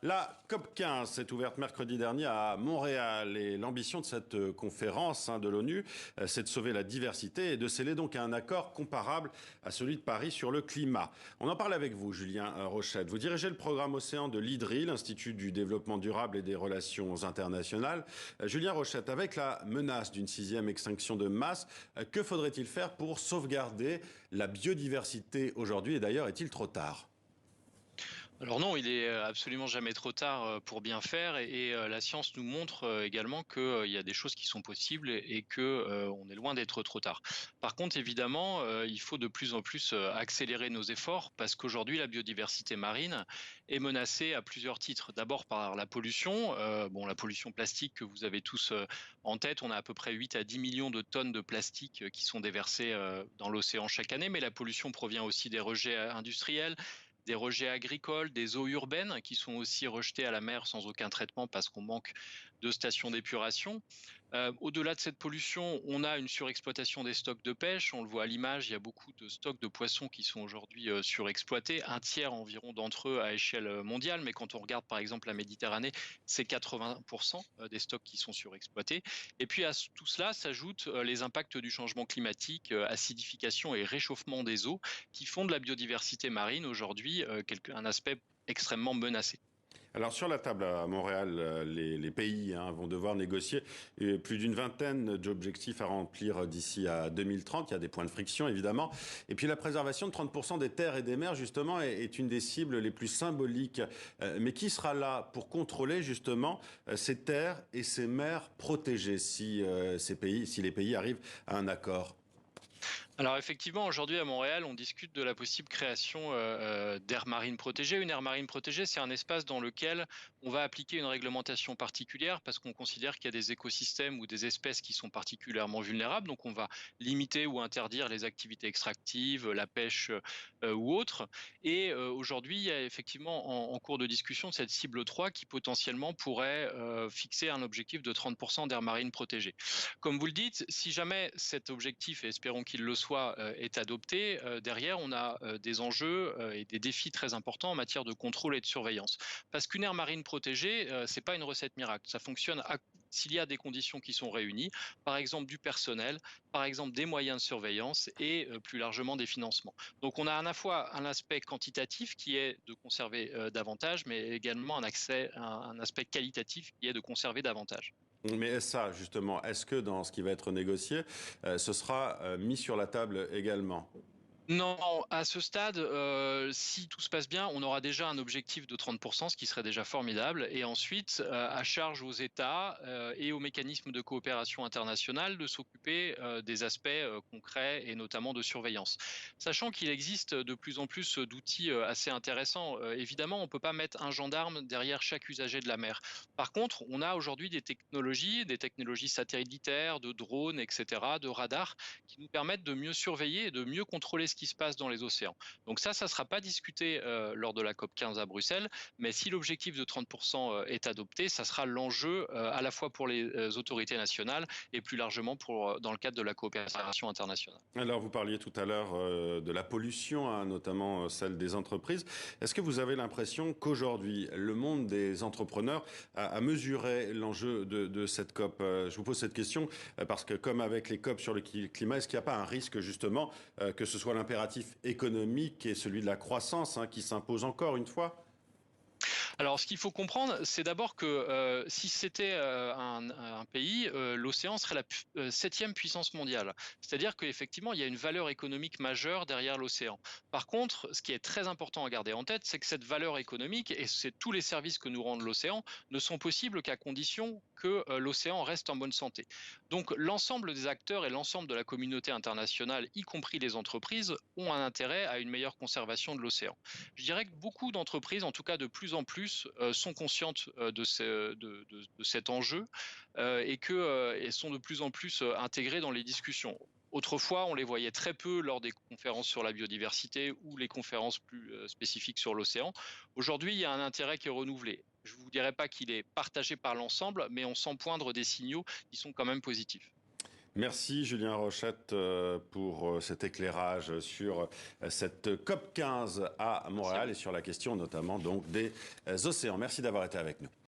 La COP15 s'est ouverte mercredi dernier à Montréal et l'ambition de cette conférence de l'ONU, c'est de sauver la diversité et de sceller donc un accord comparable à celui de Paris sur le climat. On en parle avec vous, Julien Rochette. Vous dirigez le programme Océan de l'IDRI, l'Institut du développement durable et des relations internationales. Julien Rochette, avec la menace d'une 6e extinction de masse, que faudrait-il faire pour sauvegarder la biodiversité aujourd'hui? Et d'ailleurs, est-il trop tard? Alors non, il est absolument jamais trop tard pour bien faire et la science nous montre également qu'il y a des choses qui sont possibles et que on est loin d'être trop tard. Par contre, évidemment, il faut de plus en plus accélérer nos efforts parce qu'aujourd'hui, la biodiversité marine est menacée à plusieurs titres. D'abord par la pollution, la pollution plastique que vous avez tous en tête. On a à peu près 8 à 10 millions de tonnes de plastique qui sont déversées dans l'océan chaque année, mais la pollution provient aussi des rejets industriels, des rejets agricoles, des eaux urbaines qui sont aussi rejetées à la mer sans aucun traitement parce qu'on manque de stations d'épuration. Au-delà de cette pollution, on a une surexploitation des stocks de pêche. On le voit à l'image, il y a beaucoup de stocks de poissons qui sont aujourd'hui surexploités, un tiers environ d'entre eux à échelle mondiale. Mais quand on regarde par exemple la Méditerranée, c'est 80% des stocks qui sont surexploités. Et puis à tout cela s'ajoutent les impacts du changement climatique, acidification et réchauffement des eaux qui font de la biodiversité marine aujourd'hui un aspect extrêmement menacé. Alors sur la table à Montréal, les pays vont devoir négocier plus d'une vingtaine d'objectifs à remplir d'ici à 2030. Il y a des points de friction évidemment. Et puis la préservation de 30% des terres et des mers justement est une des cibles les plus symboliques. Mais qui sera là pour contrôler justement ces terres et ces mers protégées si les pays arrivent à un accord? Alors effectivement, aujourd'hui à Montréal, on discute de la possible création d'aires marines protégées. Une aire marine protégée, c'est un espace dans lequel on va appliquer une réglementation particulière parce qu'on considère qu'il y a des écosystèmes ou des espèces qui sont particulièrement vulnérables. Donc on va limiter ou interdire les activités extractives, la pêche ou autres. Et aujourd'hui, il y a effectivement en cours de discussion cette cible 3 qui potentiellement pourrait fixer un objectif de 30% d'aires marines protégées. Comme vous le dites, si jamais cet objectif, et espérons qu'il le soit, est adopté, derrière on a des enjeux et des défis très importants en matière de contrôle et de surveillance. Parce qu'une aire marine protégée, c'est pas une recette miracle. Ça fonctionne s'il y a des conditions qui sont réunies, par exemple du personnel, par exemple des moyens de surveillance et plus largement des financements. Donc on a à la fois un aspect quantitatif qui est de conserver davantage, mais également un aspect qualitatif qui est de conserver davantage. Mais ça, justement, est-ce que dans ce qui va être négocié, ce sera mis sur la table également? Non, à ce stade, si tout se passe bien, on aura déjà un objectif de 30%, ce qui serait déjà formidable. Et ensuite, à charge aux États et aux mécanismes de coopération internationale de s'occuper des aspects concrets et notamment de surveillance. Sachant qu'il existe de plus en plus d'outils assez intéressants. Évidemment, on ne peut pas mettre un gendarme derrière chaque usager de la mer. Par contre, on a aujourd'hui des technologies satellitaires, de drones, etc., de radars, qui nous permettent de mieux surveiller et de mieux contrôler ce qui se passe dans les océans. Donc ça ne sera pas discuté lors de la COP15 à Bruxelles, mais si l'objectif de 30% est adopté, ça sera l'enjeu à la fois pour les autorités nationales et plus largement dans le cadre de la coopération internationale. Alors, vous parliez tout à l'heure de la pollution, notamment celle des entreprises. Est-ce que vous avez l'impression qu'aujourd'hui, le monde des entrepreneurs a mesuré l'enjeu de cette COP? Je vous pose cette question parce que, comme avec les COP sur le climat, est-ce qu'il n'y a pas un risque, justement, que ce soit l'impératif économique et celui de la croissance qui s'impose encore une fois? Alors, ce qu'il faut comprendre, c'est d'abord que si c'était un pays, l'océan serait la septième puissance mondiale. C'est-à-dire qu'effectivement, il y a une valeur économique majeure derrière l'océan. Par contre, ce qui est très important à garder en tête, c'est que cette valeur économique et c'est tous les services que nous rend l'océan ne sont possibles qu'à condition que l'océan reste en bonne santé. Donc, l'ensemble des acteurs et l'ensemble de la communauté internationale, y compris les entreprises, ont un intérêt à une meilleure conservation de l'océan. Je dirais que beaucoup d'entreprises, en tout cas de plus en plus, sont conscientes de cet enjeu et sont de plus en plus intégrées dans les discussions. Autrefois, on les voyait très peu lors des conférences sur la biodiversité ou les conférences plus spécifiques sur l'océan. Aujourd'hui, il y a un intérêt qui est renouvelé. Je ne vous dirais pas qu'il est partagé par l'ensemble, mais on sent poindre des signaux qui sont quand même positifs. Merci Julien Rochette pour cet éclairage sur cette COP 15 à Montréal et sur la question notamment donc des océans. Merci d'avoir été avec nous.